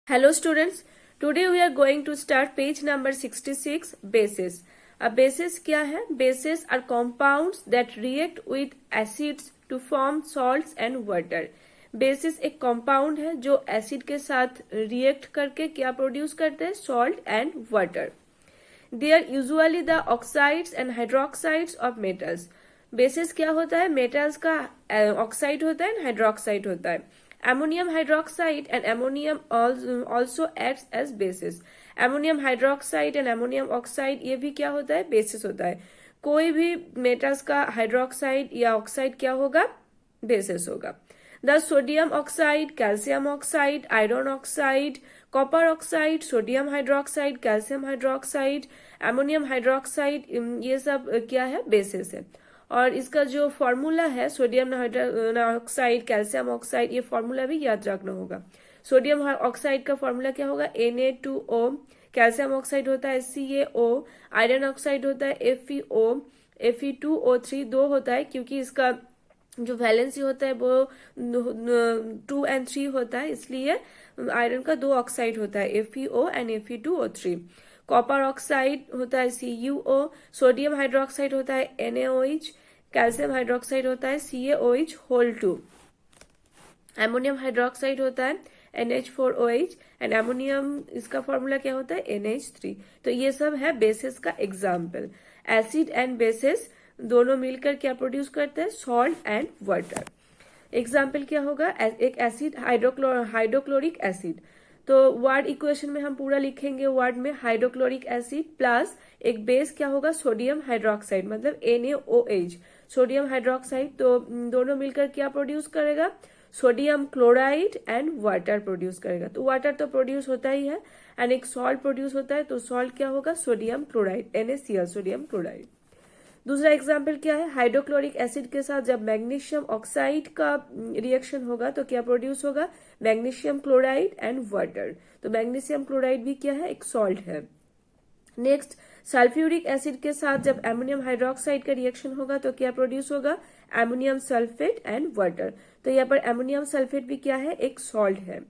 Hello students, today we are going to start page number 66 bases. अब bases क्या है? Bases are compounds that react with acids to form salts and water. Bases एक compound है जो acid के साथ react करके क्या produce करते हैं? Salt and water. They are usually the oxides and hydroxides of metals. Bases क्या होता है? Metals का oxide होता है, hydroxide होता है. Ammonium hydroxide and ammonium also acts as bases. Ammonium hydroxide and ammonium oxide ये भी क्या होता है? Bases होता है. कोई भी metals का hydroxide या oxide क्या होगा? Bases होगा. The sodium oxide, calcium oxide, iron oxide, copper oxide, sodium hydroxide, calcium hydroxide, ammonium hydroxide ये सब क्या है? Bases है. और इसका जो फॉर्मूला है सोडियम ऑक्साइड कैल्शियम ऑक्साइड ये फॉर्मूला भी याद रखना होगा. सोडियम ऑक्साइड का फॉर्मूला क्या होगा? Na2O. कैल्शियम ऑक्साइड होता है CaO. आयरन ऑक्साइड होता है FeO. Fe2O3 दो होता है क्योंकि इसका जो वैलेंसी होता है वो 2 and 3 होता है, इसलिए आयरन का दो ऑक्साइड होता है FeO and Fe2O3. Copper oxide होता है CuO. सोडियम हाइड्रोक्साइड होता है NaOH. कैल्शियम हाइड्रोक्साइड होता है CaOH(2). एमोनियम हाइड्रोक्साइड होता है NH4OH एंड एमोनियम इसका फॉर्मूला क्या होता है? NH3. तो ये सब है बेसिस का एग्जाम्पल. एसिड एंड बेसिस दोनों मिलकर क्या प्रोड्यूस करते हैं? Salt and water. एग्जाम्पल क्या होगा? एक एसिड हाइड्रोक्लोरिक एसिड. तो वर्ड इक्वेशन में हम पूरा लिखेंगे वर्ड में हाइड्रोक्लोरिक एसिड प्लस एक बेस क्या होगा? सोडियम हाइड्रोक्साइड मतलब NaOH. सोडियम हाइड्रोक्साइड तो दोनों मिलकर क्या प्रोड्यूस करेगा? Sodium chloride and water produce करेगा. तो वाटर तो प्रोड्यूस होता ही है एंड एक सॉल्ट प्रोड्यूस होता है. तो सॉल्ट क्या होगा? Sodium chloride NaCl sodium chloride. दूसरा एग्जाम्पल क्या है? हाइड्रोक्लोरिक एसिड के साथ जब मैग्नीशियम ऑक्साइड का रिएक्शन होगा तो क्या प्रोड्यूस होगा? Magnesium chloride and water. तो मैग्नीशियम क्लोराइड भी क्या है? एक सॉल्ट है. नेक्स्ट सल्फ्यूरिक एसिड के साथ जब एमोनियम हाइड्रोक्साइड का रिएक्शन होगा तो क्या प्रोड्यूस होगा? Ammonium sulphate and water. तो यहाँ पर एमोनियम सल्फेट भी क्या है? एक सॉल्ट है.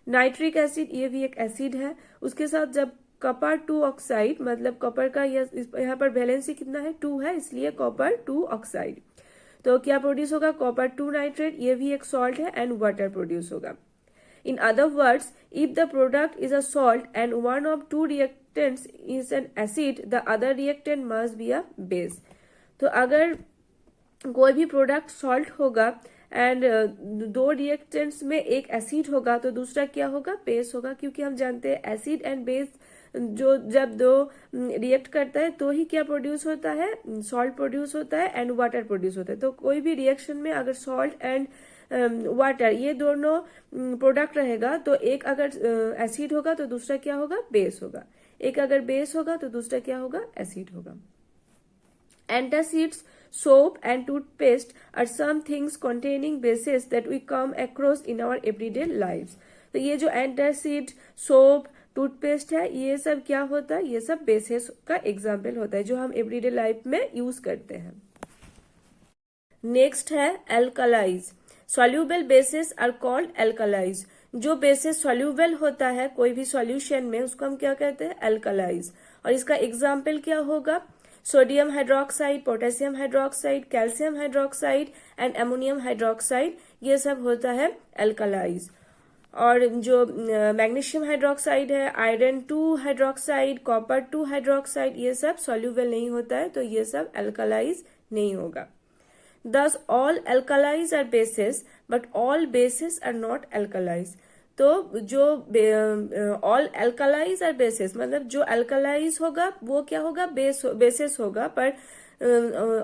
नाइट्रिक एसिड ये भी एक एसिड है. उसके साथ जब कॉपर 2 ऑक्साइड मतलब कॉपर का यहाँ पर वैलेंसी कितना है? 2 है, इसलिए कॉपर 2 ऑक्साइड. तो क्या प्रोड्यूस होगा? कॉपर 2 नाइट्रेट ये भी एक सॉल्ट है एंड वाटर प्रोड्यूस होगा. In other words if the product is a salt and one of to reactants is an acid the other reactant must be a base. तो अगर कोई भी प्रोडक्ट सॉल्ट होगा एंड दो reactants में एक acid होगा तो दूसरा क्या होगा? बेस होगा, क्योंकि हम जानते हैं एसिड एंड बेस जो जब दो रिएक्ट करता है तो ही क्या प्रोड्यूस होता है? सॉल्ट प्रोड्यूस होता है एंड वाटर प्रोड्यूस होता है. तो कोई भी रिएक्शन में अगर सॉल्ट एंड वाटर ये दोनों प्रोडक्ट रहेगा तो एक अगर एसिड होगा तो दूसरा क्या होगा? बेस होगा. एक अगर बेस होगा तो दूसरा क्या होगा? एसिड होगा. Antacids, soap and toothpaste are some things containing bases that we come across in our everyday lives. तो ये जो एंटासिड, सोप, टूथपेस्ट है ये सब क्या होता है? ये सब बेसेस का एग्जाम्पल होता है जो हम एवरीडे लाइफ में यूज करते हैं. नेक्स्ट है alkalis. Soluble bases are called alkalis. जो बेसिस सॉल्यूबल होता है कोई भी सॉल्यूशन में उसको हम क्या कहते हैं? एल्कलाइज. और इसका एग्जाम्पल क्या होगा? Sodium hydroxide, potassium hydroxide, calcium hydroxide and ammonium hydroxide ये सब होता है एल्कलाइज. और जो मैग्नीशियम हाइड्रोक्साइड है, आयरन 2 हाइड्रोक्साइड, कॉपर 2 हाइड्रोक्साइड ये सब सॉल्यूबल नहीं होता है तो ये सब एल्कलाइज नहीं होगा. Thus all alkalis are bases but all bases are not alkalis. तो जो ऑल एल्कलाइज आर बेसिस मतलब जो एल्कलाइज होगा वो क्या होगा? बेसिस होगा. पर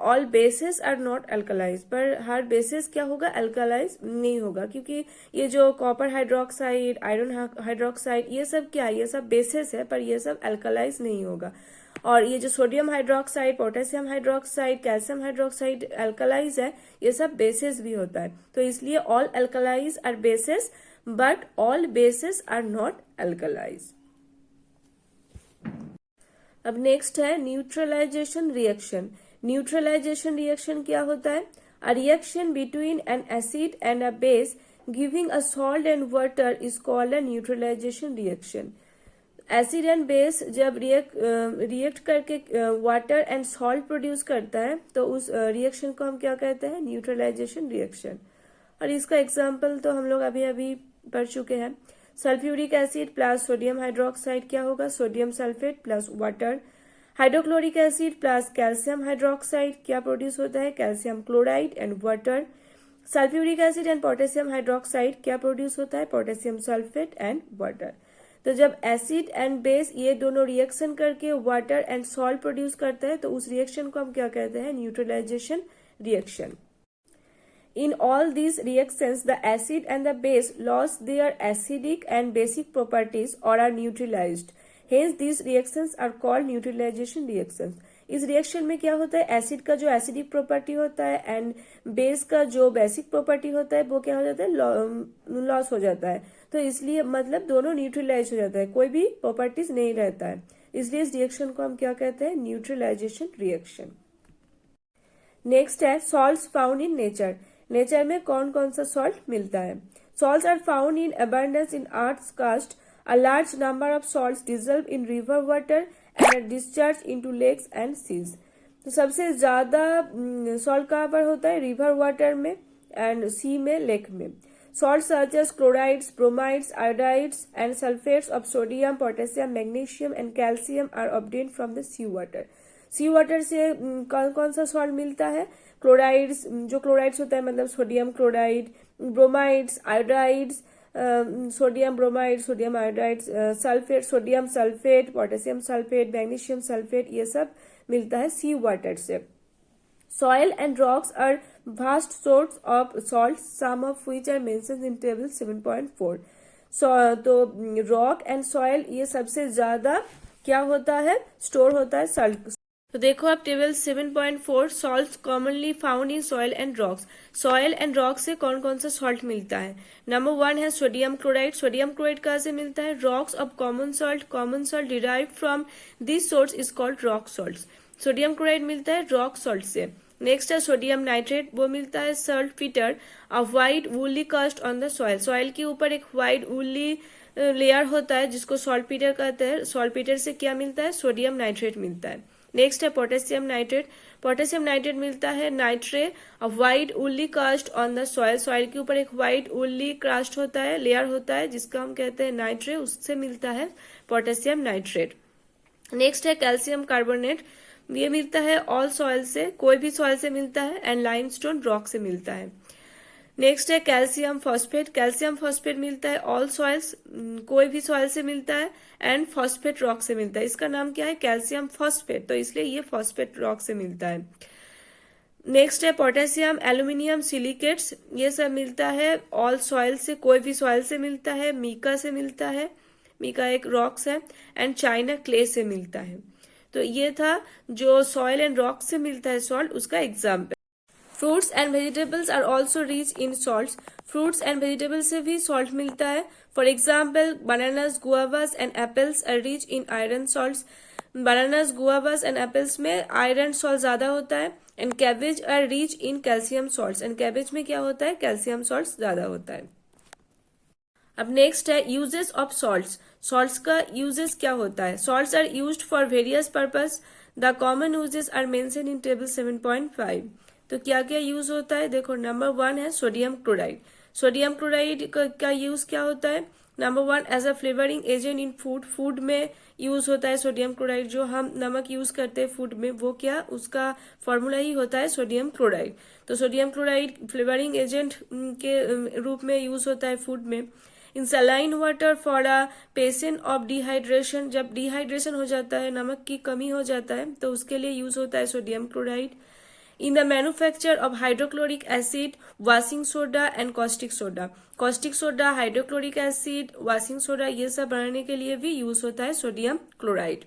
ऑल बेसिस आर नॉट एल्कलाइज. पर हर बेसिस क्या होगा? एल्कलाइज नहीं होगा, क्योंकि ये जो कॉपर हाइड्रोक्साइड, आयरन हाइड्रोक्साइड ये सब क्या है? ये सब बेसिस है पर ये सब एल्कलाइज नहीं होगा. और ये जो sodium hydroxide, potassium hydroxide, calcium hydroxide alkalis है ये सब बेसिस भी होता है. तो इसलिए all alkalis are bases but all bases are not alkalis. अब नेक्स्ट है न्यूट्रलाइजेशन रिएक्शन. न्यूट्रलाइजेशन रिएक्शन क्या होता है? A reaction between an acid and a base giving a salt and water is called a neutralization reaction. Acid and base जब react करके water and salt produce करता है तो उस रिएक्शन को हम क्या कहते हैं, न्यूट्रलाइजेशन रिएक्शन। और इसका एग्जांपल तो हम लोग अभी अभी पढ़ चुके हैं। Sulphuric acid plus sodium hydroxide क्या होगा, sodium sulphate plus water. Hydrochloric acid plus calcium hydroxide क्या प्रोड्यूस होता है, calcium chloride and water. Sulphuric acid and potassium hydroxide क्या प्रोड्यूस होता है, पोटेशियम सल्फेट एंड वाटर। तो जब एसिड एंड बेस ये दोनों रिएक्शन करके वाटर एंड सॉल्ट प्रोड्यूस करता है तो उस रिएक्शन को हम क्या कहते हैं, neutralization reaction. In all these reactions, the acid and the base lost their acidic and basic properties or are neutralized. Hence, these reactions are called neutralization reactions. इस रिएक्शन में क्या होता है, एसिड का जो एसिडिक प्रॉपर्टी होता है and base का जो बेसिक प्रॉपर्टी होता है वो क्या हो जाता है, लॉस हो जाता है। तो इसलिए मतलब दोनों न्यूट्रलाइज हो जाता है, कोई भी प्रॉपर्टीज नहीं रहता है। इसलिए इस रिएक्शन को हम क्या कहते हैं, न्यूट्रलाइजेशन रिएक्शन। नेक्स्ट है salts found in nature. Nature में कौन कौन सा सॉल्ट मिलता है। Salts are found in abundance in earth's crust. A large number of salts dissolve in river water and are discharge into lakes and seas. तो सबसे ज्यादा सॉल्ट कहाँ पर होता है, रिवर वाटर में एंड सी में, लेक में। Salts such as chlorides, bromides, iodides, and sulfates of sodium, potassium, magnesium, and calcium are obtained from the sea water. Sea water से कौन कौन सा सॉल्ट मिलता है, क्लोराइड्स, जो क्लोराइड्स होता है मतलब sodium chloride, bromides, iodides, sodium bromide, sodium iodides, sulphate, sodium sulphate, potassium sulphate, magnesium sulphate, ये सब मिलता है सी वाटर से। Soil and rocks are vast source of salts, some of which are mentioned in table 7.4. तो rock and soil ये सबसे ज्यादा क्या होता है, स्टोर होता है सॉल्ट। तो देखो आप table 7.4 salts commonly found in soil and rocks. Soil and rock से कौन कौन सा सॉल्ट मिलता है। नंबर 1 है सोडियम क्लोराइड। सोडियम क्लोराइड कहाँ से मिलता है, rocks of common salt. Common salt derived from this source is called rock salts. Sodium chloride मिलता है रॉक सॉल्ट से। नेक्स्ट है सोडियम नाइट्रेट, वो मिलता है saltpetre, a white woolly crust on the soil. Soil के ऊपर एक व्हाइट वूली लेयर होता है जिसको सॉल्टपीटर कहते हैं। सॉल्टपीटर से क्या मिलता है, सोडियम नाइट्रेट मिलता है। नेक्स्ट है पोटेशियम नाइट्रेट। पोटेशियम नाइट्रेट मिलता है nitre, a white woolly crust on the soil. Soil के ऊपर एक व्हाइट वूली कास्ट होता है, लेयर होता है जिसका हम कहते हैं नाइट्रे, उससे मिलता है पोटेशियम नाइट्रेट। नेक्स्ट है कैल्शियम कार्बोनेट, ये मिलता है ऑल सॉइल से, कोई भी सॉइल से मिलता है, एंड लाइमस्टोन रॉक से मिलता है। नेक्स्ट है कैल्शियम फॉस्फेट। कैल्शियम फॉस्फेट मिलता है ऑल सॉइल्स, कोई भी सॉइल से मिलता है, एंड फॉस्फेट रॉक से मिलता है। इसका नाम क्या है, कैल्शियम फॉस्फेट, तो इसलिए ये फॉस्फेट रॉक से मिलता है। नेक्स्ट है पोटेशियम, एल्यूमिनियम, सिलिकेट्स, ये सब मिलता है ऑल सॉइल से, कोई भी सॉइल से मिलता है। मीका से मिलता है, मीका एक रॉक्स है, एंड चाइना क्ले से मिलता है। तो ये था जो सॉइल एंड रॉक से मिलता है सॉल्ट, उसका example. Fruits and vegetables are also rich in salts. Fruits and vegetables से भी सॉल्ट मिलता है। For example bananas, guavas and apples are rich in iron salts. Bananas, guavas and apples में iron salt ज्यादा होता है। And cabbage are rich in calcium salts, and cabbage में क्या होता है, कैल्शियम सॉल्ट ज्यादा होता है। अब नेक्स्ट है यूजेस ऑफ सॉल्ट्स। सॉल्ट्स का यूजेस क्या होता है। Salts are used for various purpose. The common uses are mention in table 7.5। तो क्या क्या यूज होता है, देखो नंबर 1 है सोडियम क्लोराइड। सोडियम क्लोराइड का यूज क्या होता है, number 1 as a flavouring agent in food. Food में यूज होता है सोडियम क्लोराइड, जो हम नमक यूज करते हैं फूड में, वो क्या उसका फॉर्मूला ही होता है सोडियम क्लोराइड। तो सोडियम क्लोराइड फ्लेवरिंग एजेंट के रूप में यूज होता है फूड में। In saline water for a patient of dehydration, जब डिहाइड्रेशन हो जाता है, नमक की कमी हो जाता है, तो उसके लिए यूज होता है sodium chloride. In the manufacture of hydrochloric acid, washing soda and caustic soda. Caustic soda, hydrochloric acid, washing soda, ये सब बनाने के लिए भी यूज होता है सोडियम क्लोराइड।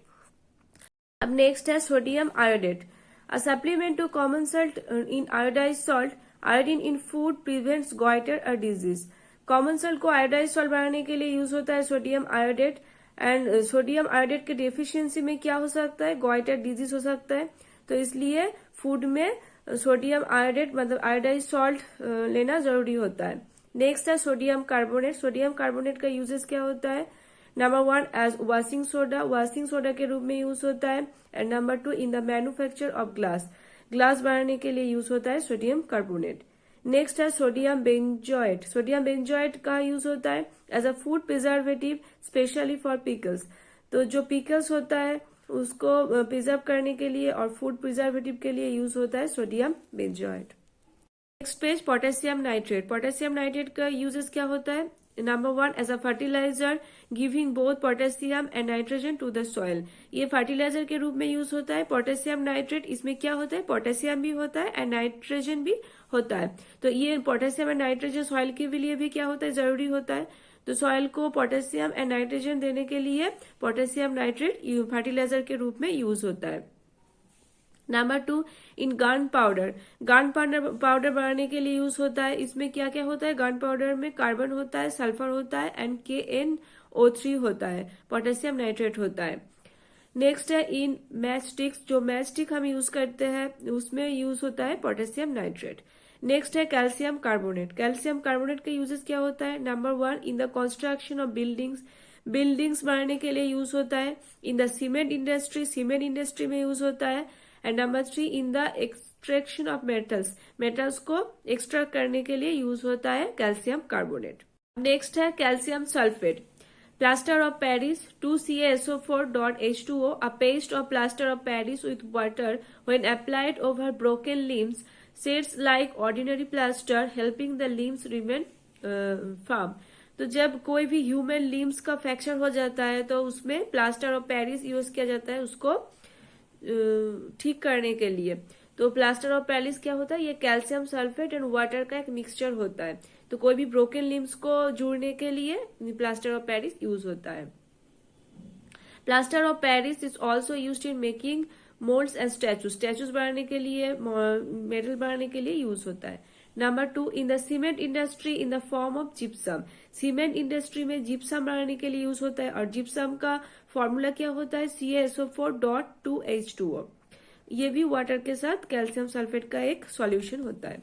अब नेक्स्ट है sodium iodate, a supplement to common salt in iodized salt. Iodine in food prevents goitre a disease. Common salt को आयोडाइज सॉल्ट बनाने के लिए यूज होता है sodium iodate, and sodium iodate के डेफिशिएंसी में क्या हो सकता है, गॉइटर डिजीज हो सकता है। तो इसलिए फूड में सोडियम आयोडेट मतलब आयोडाइज सॉल्ट लेना जरूरी होता है। नेक्स्ट है सोडियम कार्बोनेट। सोडियम कार्बोनेट का यूजेस क्या होता है? Number 1 as washing soda, washing soda के रूप में यूज होता है। And number 2 in the manufacture of glass, glass बनाने के लिए यूज होता है सोडियम कार्बोनेट। नेक्स्ट है सोडियम बेंजोएट। सोडियम बेंजोएट का यूज होता है as a food preservative specially for pickles. तो जो पिकल्स होता है उसको प्रिजर्व करने के लिए और फूड प्रिजर्वेटिव के लिए यूज होता है sodium benzoate. Next page potassium nitrate. Potassium nitrate का यूजेस क्या होता है? Number 1 as a fertilizer giving both potassium and nitrogen to the soil. ये फर्टिलाइजर के रूप में यूज होता है पोटेशियम नाइट्रेट। इसमें क्या होता है? पोटेशियम भी होता है एंड नाइट्रोजन भी होता है। तो ये पोटेशियम एंड नाइट्रोजन सॉइल के लिए भी क्या होता है? जरूरी होता है। तो सॉइल को पोटेशियम एंड नाइट्रोजन देने के लिए पोटेशियम नाइट्रेट फर्टिलाइजर के रूप में यूज होता है। नंबर 2 इन गन पाउडर। गन पाउडर बनाने के लिए यूज होता है। इसमें क्या क्या होता है? गन पाउडर में कार्बन होता है, सल्फर होता है एंड KNO3 होता है, पोटेशियम नाइट्रेट होता है। नेक्स्ट है इन मैच स्टिक्स। जो मैच स्टिक हम यूज करते हैं उसमें यूज होता है पोटेशियम नाइट्रेट। नेक्स्ट है कैल्शियम कार्बोनेट। कैल्शियम कार्बोनेट का यूजेस क्या होता है? Number 1 in the construction of buildings, buildings बनाने के लिए यूज होता है। In the cement industry, cement industry में यूज होता है। And number 3 in the extraction of metals, metals को एक्सट्रैक्ट करने के लिए यूज होता है कैल्शियम कार्बोनेट। नेक्स्ट है calcium sulphate. Plaster of Paris 2CaSO4.H2O, a paste of plaster of Paris with water when applied over broken limbs sets like ordinary plaster, helping the limbs remain firm। तो जब कोई भी human limbs का fracture हो जाता है तो उसमें प्लास्टर ऑफ पेरिस यूज किया जाता है उसको ठीक करने के लिए। तो प्लास्टर ऑफ पेरिस क्या होता है? ये कैल्शियम सल्फेट एंड वाटर का एक मिक्सचर होता है। तो कोई भी ब्रोकन लिम्स को जोड़ने के लिए प्लास्टर ऑफ पेरिस यूज होता है। Plaster of Paris is also use in making moulds and statues, statues बनाने के लिए, मेडल बनाने के लिए यूज होता है। Number 2 in the cement industry in the form of gypsum. Cement industry में जिप्सम बनाने के लिए यूज होता है और जिप्सम का फॉर्मूला क्या होता है? CaSO4.2H2O। ये भी वाटर के साथ कैल्शियम सल्फेट का एक सॉल्यूशन होता है।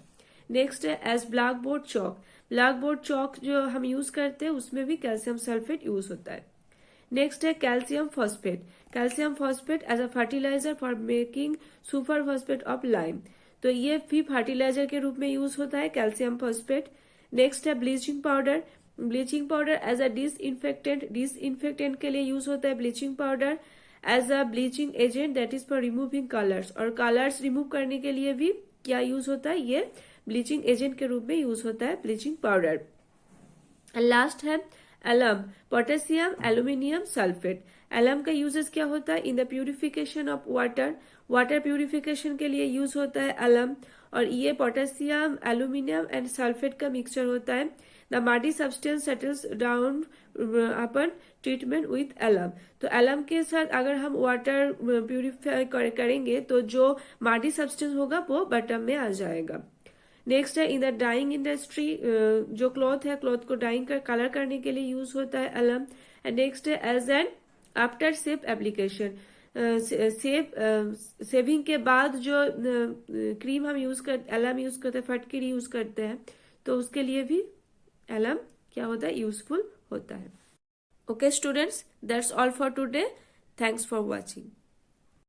नेक्स्ट है एज ब्लैक बोर्ड चौक। ब्लैक बोर्ड चौक जो हम यूज करते हैं उसमें भी कैल्शियम सल्फेट यूज होता है। नेक्स्ट है calcium phosphate. Calcium phosphate as a fertilizer for making super phosphate of lime. तो ये भी फर्टिलाइजर के रूप में यूज होता है कैल्शियम फॉस्फेट। नेक्स्ट है bleaching powder. Bleaching powder as a disinfectant, disinfectant के लिए यूज होता है bleaching powder as a bleaching agent that is for removing colours. और कलर्स रिमूव करने के लिए भी क्या यूज होता है? ये ब्लीचिंग एजेंट के रूप में यूज होता है ब्लीचिंग पाउडर। लास्ट है alum, potassium aluminium sulphate. Alum का यूजेस क्या होता है? In the purification of water, water purification के लिए यूज होता है एलम। और ये पोटेशियम एल्यूमिनियम एंड सल्फेट का मिक्सचर होता है। The muddy substance settles down upon treatment with alum. तो एलम के साथ अगर हम वाटर प्यूरिफाई करेंगे तो जो मडी सब्सटेंस होगा वो बटम में आ जाएगा। नेक्स्ट है इन द डाइंग इंडस्ट्री, जो क्लॉथ है, क्लॉथ को डाइंग कलर करने के लिए यूज होता है एलम। एंड नेक्स्ट है as an after shave application, shaving के बाद जो क्रीम हम यूज कर एलम यूज करते हैं, फटकरी यूज करते हैं, तो उसके लिए भी एलम क्या होता है? यूजफुल होता है। Okay students, that's all for today. Thanks for watching.